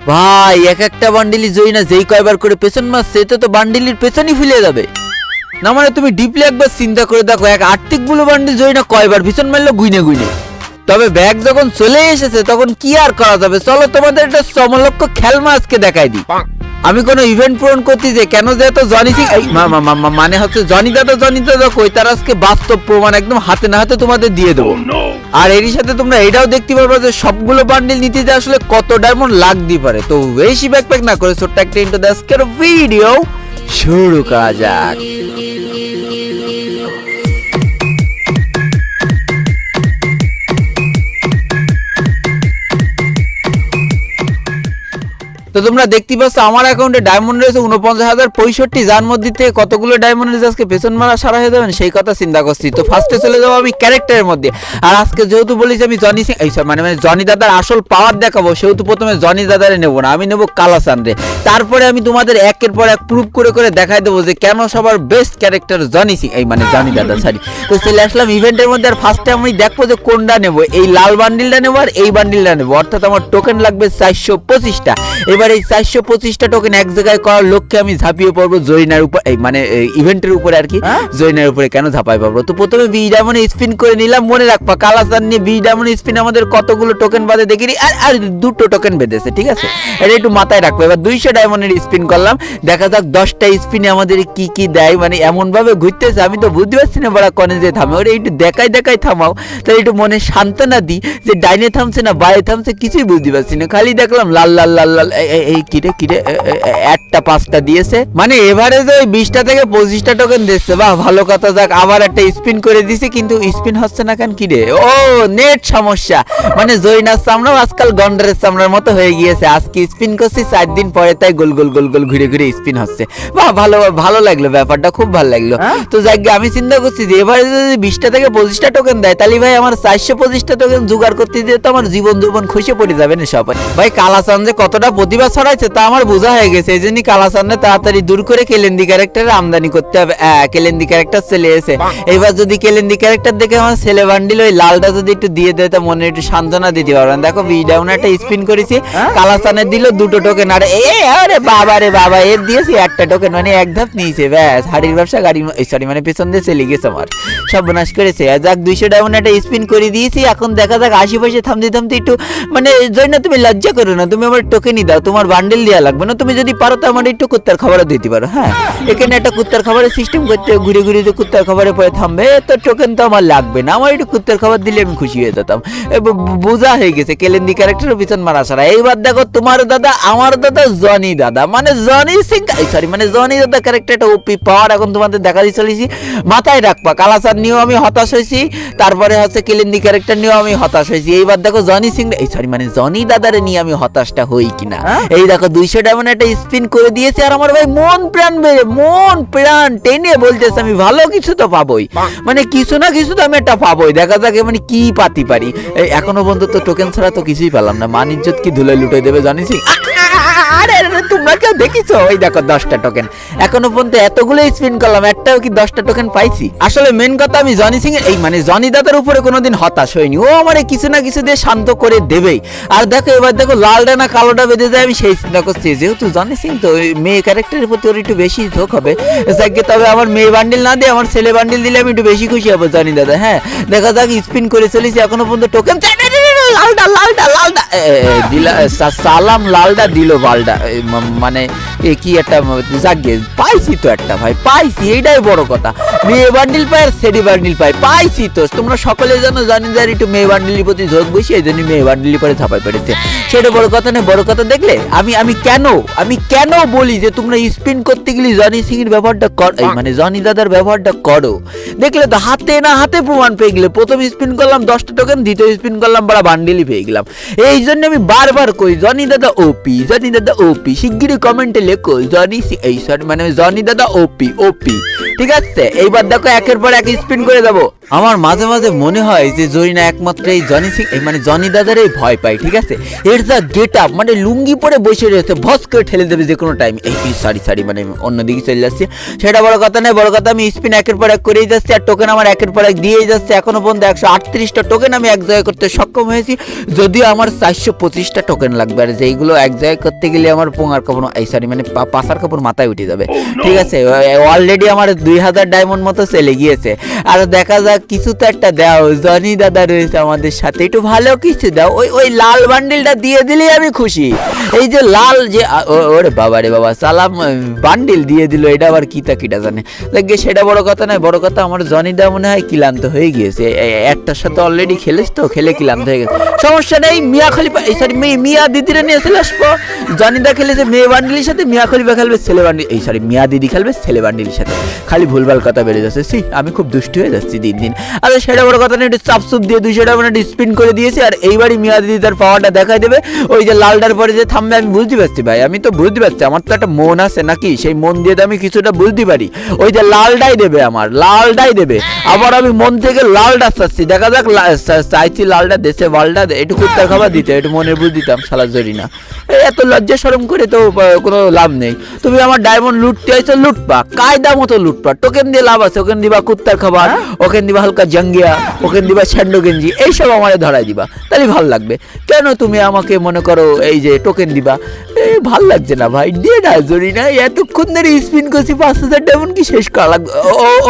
ভাই এক একটা বান্ডিলই জয়ী না, যেই কয়বার করে পেছন মারছে এতে তো বান্ডিলের পেছনই ফুলে যাবে। না মানে তুমি ডিপলি একবার চিন্তা করে দেখো, এক আর্থিক ব্লু বান্ডিল জয়ী না কয়বার পিছন মারলো গুইনে গুইনে। তবে ব্যাগ যখন চলে এসেছে তখন কি আর করা যাবে, চলো তোমাদের একটা সমলক্ষ খেলমা আজকে দেখাই দিই। আমি কোনো ইভেন্ট পূরণ করতে যে কেন যেহেতু জনি সিং মানে হচ্ছে জনি দাদা কই, তার আজকে বাস্তব প্রমাণ একদম হাতে না হাতে তোমাদের দিয়ে দেবো। আর এরই সাথে তোমরা এটাও দেখতে পারবে যে সবগুলো বান্ডিল নিতে যে আসলে কত ডায়মন্ড লাগতে পারে। তো বেশি ব্যাকপ্যাক না করে ছোট্ট একটা ইন্ট্রো দিয়ে আজকের ভিডিও শুরু করা যাক। তো তোমরা দেখতে পাচ্ছ আমার অ্যাকাউন্টে ডায়মন্ড রয়েছে 49,065, যার মধ্যে থেকে কতগুলো ডায়মন্ড রয়েছে আজকে পেছন মারা সারা হয়ে যাবেন সেই কথা চিন্তা করছি। তো ফার্স্টে চলে যাবো আমি ক্যারেক্টারের মধ্যে। আর আজকে যেহেতু বলেছি আমি জনি সিং মানে জনি দাদার আসল পাওয়ার দেখাবো, সেহেতু প্রথমে জনি দাদারে নেবো না, আমি নেবো কালাসানরে। তারপরে আমি তোমাদের একের পর এক প্রুভ করে করে দেখাই দেবো যে কেন সবার বেস্ট ক্যারেক্টার জনি সিং মানে জনি দাদা সরি। তো চলে আসলাম ইভেন্টের মধ্যে। আর ফার্স্টে আমি দেখবো যে কোনটা নেবো, এই লাল বান্ডিলটা নেবো আর এই বান্ডিলটা নেবো, অর্থাৎ আমার টোকেন লাগবে 425টা। এবার এই 425টা টোকেন এক জায়গায় করার লক্ষ্যে আমি ঝাঁপিয়ে পড়বো জয়নার উপর, মানে ইভেন্টের উপরে আর কি। জয়নার উপরে কেন ঝাঁপাই পাবো, তো প্রথমে বি ডায়মন্ড স্পিন করে নিলাম। মনে রাখবা কালাসান নিয়ে বি ডায়মন্ড স্পিন আমাদের কতগুলো টোকেন বাদে দেখিনি, আর দুটো টোকেন বেঁধেছে, ঠিক আছে, এটা একটু মাথায় রাখবো। এবার 200 ডায়মন্ডের স্পিন করলাম, দেখা যাক 10টা স্পিনে আমাদের কি কি দেয়। মানে এমন ভাবে ঘুরতেছে আমি তো বুঝতে পারছি না বড় কনে যে থামে, ওরা একটু দেখাই থামাও, তাই একটু মনে সান্ত্বনা দিই যে ডাইনে থামছে না বাইরে থামছে কিছুই বুঝতে পারছি না, খালি দেখলাম লাল লাল লাল লাল। এই কিরে একটা 5টা দিয়েছে, মানে এভারেজ ওই 20টা থেকে 25টা টোকেন দিচ্ছে। বাহ ভালো কথা, যাক আবার একটা স্পিন করে দিছি কিন্তু স্পিন হচ্ছে না কেন, কিরে ও নেট সমস্যা। মানে জয়নার চামড়াও আজকাল গন্ডারের চামড়ার মতো হয়ে গিয়েছে, আজকে স্পিন করছি 4 দিন পরে তাই গোল গোল গোল গোল ঘুরে ঘুরে স্পিন হচ্ছে। বাহ ভালো লাগলো, ব্যাপারটা খুব ভালো লাগলো। তো যাক আমি চিন্তা করছি যে এবারে যদি 20টা থেকে 25টা টোকেন দেয় তাহলে ভাই আমার 425টা টোকেন জোগাড় করতে দিয়ে তো আমার জীবন খসে পড়ে যাবে না সবাই। ভাই কালাচান যে কতটা প্রতিভা ছড়াইছে তা আমার বোঝা হয়ে গেছে, এই জন্যই কালাচানে তাড়াতাড়ি দূর করে কেলেন্দি ক্যারেক্টার আমদানি করতে হবে। কেলেন্দি ক্যারেক্টার চলে এসে, এবার যদি কেলেন্দি ক্যারেক্টার দেখে আমার ছেলে বান্ডিল ওই লালটা যদি একটু দিয়ে দেয় তা মনে একটু সান্ত্বনা দিতে পারবেন। দেখো বি ডাউন একটা স্পিন করেছি, কালাচানের দিল 2টো টোকেন, আর আরে বাবা এর দিয়েছি 1টা টোকেন, মানে এক ধাপ নিয়েছে, ব্যাস হাড়ির ব্যবসা গাড়ি সরি মানে পেছন দিয়ে চলে গেছে, আমার সর্বনাশ করেছে। যাক 200 ডায়মন্ড একটা স্পিন করে দিয়েছি, এখন দেখা যাক আশেপাশে থামতে একটু মানে জন্য তুমি লজ্জা করো না, তুমি আমার টোকেনই দাও, তোমার বান্ডেল দেওয়া লাগবে না, তুমি যদি পারো তো আমার একটু কুত্তার খাবারও দিতে পারো। হ্যাঁ এখানে একটা কুত্তার খাবারের সিস্টেম করতে ঘুরে ঘুরে যে কুত্তার খাবারের পরে থামবে, তো টোকেন তো আমার লাগবে না, আমার একটু কুত্তার খাবার দিলে আমি খুশি হয়ে যেতাম। বোঝা হয়ে গেছে কেলেন্দি ক্যারেক্টারের পিছন মারা ছাড়া। এইবার দেখো তোমার দাদা আমার দাদা জনি দাদা মানে জনি সিং সরি মানে জনি দাদা ক্যারেক্টারটা ওপি পাওয়ার এখন তোমাদের দেখা দিয়ে চলেছি। মাথায় রাখবা কালাচার নিয়েও আমি হতাশ হয়েছি, তারপরে হচ্ছে কেলেন্দি ক্যারেক্টার নিয়েও আমি হতাশ হয়েছি। এইবার দেখো জনি সিং সরি মানে জনি দাদারে নিয়ে আমি হতাশটা হই কিনা। এই দেখো 200 ডায়মন্ড একটা স্পিন করে দিয়েছে, আর আমার ভাই মন প্রাণ টেনে বলতেছে আমি ভালো কিছু তো পাবোই, মানে কিছু না কিছু তো আমি একটা পাবোই। দেখা যাক মানে কি পাতি পারি। এখনো পর্যন্ত তো টোকেন ছাড়া তো কিছুই পেলাম না, মান ইজ্জত কি ধুলোয় লুটে দেবে জানিস। আরে তোমরা কেউ দেখিছো ওই দেখো 10টা টোকেন, এখনো পর্যন্ত এতগুলো স্পিন করলাম একটাও কি 10টা টোকেন পাইছি। আসলে মেন কথা আমি জনি সিং মানে জনি দাদার উপরে কোনোদিন হতাশ হয়নি, ও আমার কিছু না কিছু দিয়ে শান্ত করে দেবেই। আর দেখো এবার দেখো লালটা না কালোটা বেঁধে যায়, আমি সেই চিন্তা করছি যেহেতু জনি সিং তো মেয়ে ক্যারেক্টারের প্রতি ওর একটু বেশি ঝোঁক হবে। তবে আমার মেয়ে বান্ডিল না দিয়ে আমার ছেলে বান্ডিল দিলে আমি একটু বেশি খুশি হবো জনি দাদা। হ্যাঁ দেখা যাক স্পিন করে চলেছি, এখনো পর্যন্ত টোকেন লালটা দিলা সালাম লালটা দিল বালটা, মানে কি একটা জাগে পাইছি তো একটা ভাই পাইছি, এইটাই বড় কথা। মেয়ে বান্ডিল পাই আর সেডি বান্ডিল পাইছি তো। তোমরা সকলে জানো জানি যার একটু মেয়ে বান্ডিলের প্রতি ঝোঁক বেশি, এই জন্য মেয়ে বান্ডিল পরে ছাপাই পেরেছে, সেটা বড় কথা না। বড় কথা দেখলে আমি কেন বলি যে তোমরা স্পিন করতে গেলে জনি সিং এর ব্যবহারটা কর, মানে জনি দাদার ব্যবহারটা করো। দেখলে তো হাতে না হাতে প্রমাণ পেয়ে গেলে, প্রথম স্পিন করলাম 10টা টোকেন, দ্বিতীয় স্পিন করলাম বড় বান্ডিলই পেয়ে গেলাম। এই জন্য আমি বারবার কই জনি দাদা ওপি শিগগিরই কমেন্টে লেখো জনি মানে জনি দাদা ওপি। ঠিক আছে এইবার দেখো একের পর এক স্পিন করে দেবো। আমার মাঝে মাঝে মনে হয় যে জরিনা একমাত্র এই জনি সিং মানে জনি দাদারই ভয় পায়, ঠিক আছে? এর যা গেট আপ, মানে লুঙ্গি পরে বসে রয়েছে, ভস করে ঠেলে দেবে যে কোনো টাইম। এই সরি মানে অন্যদিকে চলে যাচ্ছে, সেটা বড় কথা নয়। বড় কথা আমি স্পিন একের পর এক করেই যাচ্ছি, আর টোকেন আমার একের পর এক দিয়েই যাচ্ছে। এখনো পর্যন্ত 138টা টোকেন আমি এক জায়গায় করতে সক্ষম হয়েছি, যদিও আমার 425টা টোকেন লাগবে, আর যেইগুলো এক জায়গায় করতে গেলে আমার পোঙার কাপড় মানে পাশার কাপড় মাথায় উঠে যাবে, ঠিক আছে? অলরেডি আমার 2000 ডায়মন্ড মতো চলে গিয়েছে। আর দেখা যাক কিছু তো একটা দাও, জনি দাদা রয়েছে আমাদের সাথে, একটু ভালো কিছু দাও। ওই লাল বান্ডিলটা দিয়ে দিলেই আমি খুশি। এই যে লাল যে ওরে বাবা রে বাবা, সালাম বান্ডিল দিয়ে দিল, এটা আবার কিটা জানে লাগে, সেটা বড় কথা নয়। বড় কথা আমার জনি দা মনে হয় ক্লান্ত হয়ে গিয়েছে, একটার সাথে অলরেডি খেলেছ তো, খেলে ক্লান্ত হয়ে গেছে। সমস্যা নেই, মিয়া খলিফা সরি মিয়া দিদিরা নিয়ে চলে আসবো। জনি দা খেলেছে মেয়ে বান্ডিলের সাথে, মিয়া খলিফা খেলবে ছেলে বান্ডিল, মিয়া দিদি খেলবে ছেলে বান্ডিলের সাথে। খালি ভুলভাল কথা বেড়ে যাচ্ছে, আমি খুব দুষ্ট হয়ে যাচ্ছি দিন দিন। আচ্ছা সেটা বড় কথা নেই, একটু চাপচুপ দিয়ে 200টা মানে স্পিন করে দিয়েছি, আর এইবারই মিয়া দিদি তার পাওয়ারটা দেখাই দেবে। ওই যে লালটার পরে যে থামবে আমি বুঝতে পারছি ভাই, আমি তো বুঝতে পারছি, আমার তো একটা মন আছে নাকি, সেই মন দিয়ে তো আমি কিছুটা বুঝতে পারি। ওই যে লালটাই দেবে, আমার লালটাই দেবে, আবার আমি মন থেকে লালটা চাচ্ছি। দেখা যাক, চাইছি লালটা দেশে বালটা একটু কুত্তার খাবার দিতে, একটু মনের বুঝ দিতাম। শালা জরিনা এত লজ্জা শরম করে তো কোনো লাভ নেই। তুমি আমার ডায়মন্ড লুটতে আইছো, লুটপা কায়দা মতো লুটপা, টোকেন দিয়ে লাভ আছে। ওখানে দিবা কুত্তার খাবার, ওখানে দিবা হালকা জাঙ্গিয়া, ওখানে দিবা স্যান্ডো গেঞ্জি, এইসব আমারে ধরাই দিবা, তাহলে ভাল লাগবে। কেন তুমি আমাকে মনে করো এই যে টোকেন দিবা, এই ভাল লাগছে না ভাই, দিয়ে না জরিনা। এতক্ষণ ধরে স্পিন করছি, 5000 ডায়মন্ড কি শেষ করা লাগবে?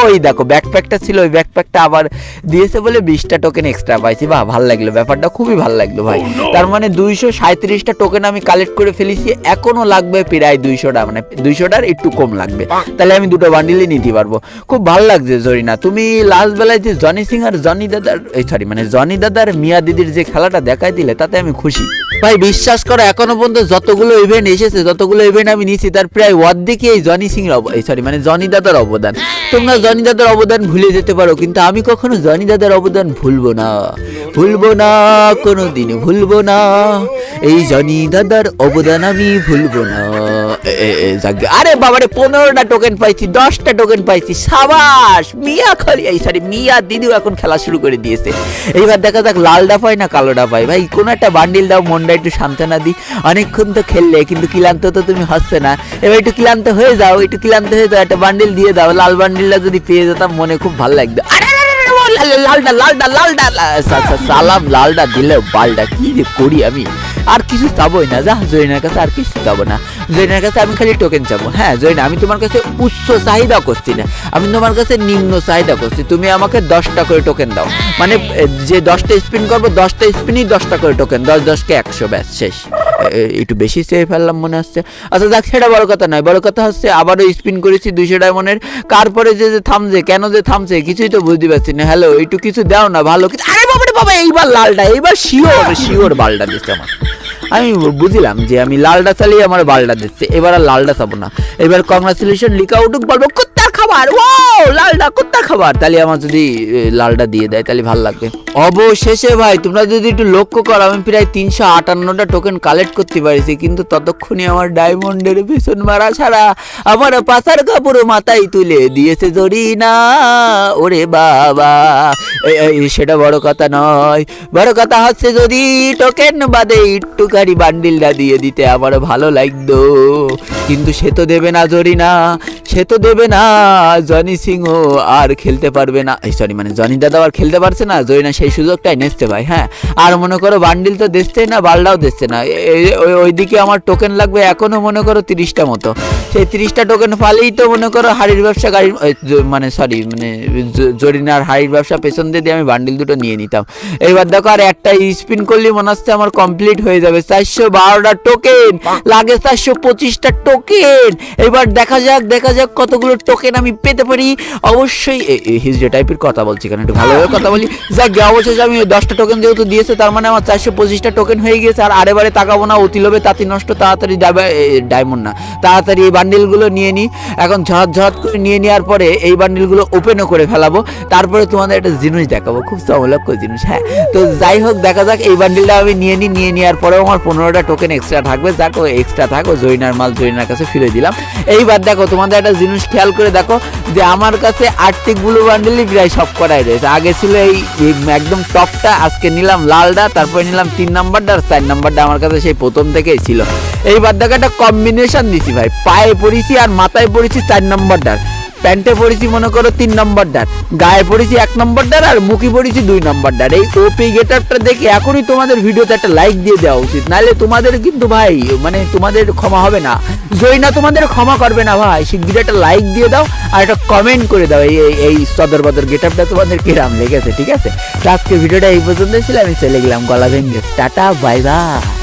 ওই দেখো ব্যাকপ্যাকটা ছিল, ওই ব্যাকপ্যাকটা আবার দিয়েছে বলে 20টা টোকেন এক্সট্রা পাইছি। বাহ, ভাল লাগলো, ব্যাপারটা খুবই ভাল লাগলো ভাই। তার মানে 237টা টোকেন আমি কালেক্ট করে ফেলেছি, এখনো লাগবে প্রায় 200টা, মানে 200টার একটু কম লাগবে, তাহলে আমি দুটো বান্ডিলই নিতে পারবো। খুব ভালো লাগছে জরিনা, তুমি লাস্ট বেলায় যে জনি সিং আর জনি দাদার মানে জনি দাদার মিয়া দিদির যে খেলাটা দেখাই দিলে, তাতে আমি খুশি ভাই। বিশ্বাস করো, এখনো পর্যন্ত যতগুলো ইভেন্ট এসেছে, যতগুলো ইভেন্ট আমি নিয়েছি, তার প্রায় অর্ধেকই এই জনি সিং মানে জনি দাদার অবদান। তোমরা জনি দাদার অবদান ভুলে যেতে পারো, কিন্তু আমি কখনো জনি দাদার অবদান ভুলবো না, ভুলবো না, কোনোদিন ভুলবো না। এই জনি দাদার অবদান আমি ভুলবো না। আরে বাবারে, 15টা টোকেন পাইছি, 10টা টোকেন পাইছি, সাবাস। মিয়া দিদিও এখন খেলা শুরু করে দিয়েছে। এইবার দেখা যাক লালটা পাই না কালোটা পাই। ভাই কোনো একটা বান্ডিল দাও, মনটা একটু সান্ত্বনা দিই। অনেকক্ষণ তো খেললে, কিন্তু ক্লান্ত তো তুমি হচ্ছে না। এবার একটু ক্লান্ত হয়ে যাও, একটা বান্ডিল দিয়ে দাও। লাল বান্ডিলটা যদি পেয়ে যেতাম, মনে খুব ভালো লাগতো। সালাম, লালটা দিলে বালটা কি যে করি আমি, আর কিছু চাবোই না। যা জরিনার কাছে আর কিছু চাবো না, জরিনার কাছে আমি খালি টোকেন চাবো। হ্যাঁ জরিনা, আমি তোমার কাছে উচ্চ চাহিদা করছি না, আমি তোমার কাছে নিম্ন চাহিদা করছি। তুমি আমাকে 10টা করে টোকেন দাও, মানে যে 10টা স্পিন করবো, 10টা স্পিনই 10টা করে টোকেন, 10-10কে 100, ব্যাস শেষ। একটু বেশি চেয়ে ফেললাম মনে হচ্ছে। আচ্ছা যাক, সেটা বড় কথা নয়। বড় কথা হচ্ছে আবারও স্পিন করেছি 200 ডায়মন্ডের। কারপরে যে থামছে, কেন যে থামছে কিছুই তো বুঝতে পারছি না। হ্যালো, একটু কিছু দাও না, ভালো কিছু। আরে বাবারে বাবা, এইবার লালটা, এইবার শিওর বালটা দিচ্ছে আমার। আমি বুঝলাম যে আমি লালটা চালিয়ে আমার বালটা দিচ্ছে, এবার আর লালটা চাবো না। এবার কংগ্রাচুলেশন লিখা উঠুক, বলবো কুত্তার খাবার, ও লালটা কুত্তার খাবার। তাহলে আমার যদি লালটা দিয়ে দেয় তাহলে ভালো লাগবে। অবশেষে ভাই, তোমরা যদি একটু লক্ষ্য করো, আমি প্রায় 358টা টোকেন কালেক্ট করতে পারিছি, কিন্তু ততক্ষণে আমার ডায়মন্ডের পেছন মারা ছাড়া আমার পাশার কাপড় মাথায় তুলে দিয়েছে জরিনা। ওরে বাবা, সেটা বড় কথা নয়। বড় কথা হচ্ছে যদি টোকেন বাদে একটুখানি বান্ডিলটা দিয়ে দিতে আমার ভালো লাগতো, কিন্তু সে তো দেবে না জরিনা, সে তো দেবে না। জনি সিংও আর খেলতে পারবে না, মানে জনি দাদা আর খেলতে পারছে না। জরিনা সেই সুযোগটাই নেচতে ভাই। হ্যাঁ, আর মনে করো বান্ডিল তো দিচ্ছে না, বালটাও দিচ্ছে না। ওইদিকে আমার টোকেন লাগবে এখনো মনে করো 30টা মতো। সেই 30টা টোকেন ফালেই তো মনে করো হাড়ির ব্যবসা, গাড়ির মানে জরিনার হাড়ির ব্যবসা পেছন দিয়ে আমি বান্ডিল দুটো নিয়ে নিতাম। এইবার দেখো, আর একটা স্পিন করলে মনে হচ্ছে আমার কমপ্লিট হয়ে যাবে। 412টা টোকেন লাগে, 425টা টোকেন। এবার দেখা যাক কতগুলো টোকেন আমি পেতে পারি। অবশ্যই হিজড়ে টাইপের কথা বলছি, কারণ একটু ভালোভাবে কথা বলি। যাক, অবশেষে আমি 10টা টোকেন যেহেতু দিয়েছে, তার মানে আমার 425টা টোকেন হয়ে গিয়েছে। আর আরেবারে তাকাবো না, অতি লোভে তাঁতি নষ্ট। তাড়াতাড়ি ডায়মন্ড না, তাড়াতাড়ি এই বান্ডিলগুলো নিয়ে নিই। এখন ঝড় করে নিয়ে নেওয়ার পরে এই বান্ডিলগুলো ওপেনও করে ফেলাবো। তারপরে তোমাদের একটা জিনিস দেখাবো, খুব চমলক্ষ জিনিস। হ্যাঁ, তো যাই হোক, দেখা যাক। এই বান্ডিলটা আমি নিয়ে নেওয়ার পরেও আমার 15টা টোকেন এক্সট্রা থাকবে। যাক, এক্সট্রা থাকো, জরিনার মাল জরিনার আপনার কাছে ফিরে দিলাম। এইবার দেখো তোমাদের একটা জিনিস খেয়াল করে দেখো যে আমার কাছে আর্টিক ব্লু বান্ডেলই প্রায় সব করাই রয়েছে। আগে ছিল এই একদম টপটা, আজকে নিলাম লালটা, তারপরে নিলাম 3 নাম্বারটা, আর 4 নাম্বারটা আমার কাছে সেই প্রথম থেকেই ছিল। এইবার দেখো একটা কম্বিনেশন দিছি ভাই, পায়ে পড়েছি আর মাথায় পড়েছি 4 নাম্বারটার, প্যান্টে পড়েছি মনে করো 3 নাম্বারটার, গায়ে পড়েছি 1 নাম্বারটার, আর মুখে পড়েছি 2 নাম্বারটার। এই ওপি গেটআপটা দেখে এখনই তোমাদের ভিডিওতে একটা লাইক দিয়ে দেওয়া উচিত, নাহলে তোমাদের কিন্তু ভাই মানে তোমাদের ক্ষমা হবে না, জয়না তোমাদের ক্ষমা করবে না ভাই। শিগগির একটা লাইক দিয়ে দাও আর একটা কমেন্ট করে দাও এই এই সদর বদর গেটআপটা তোমাদের কিরাম লেগেছে, ঠিক আছে? তো আজকে ভিডিওটা এই পর্যন্ত ছিল, আমি চলে গেলাম গলা ভেঙে। Tata bye bye.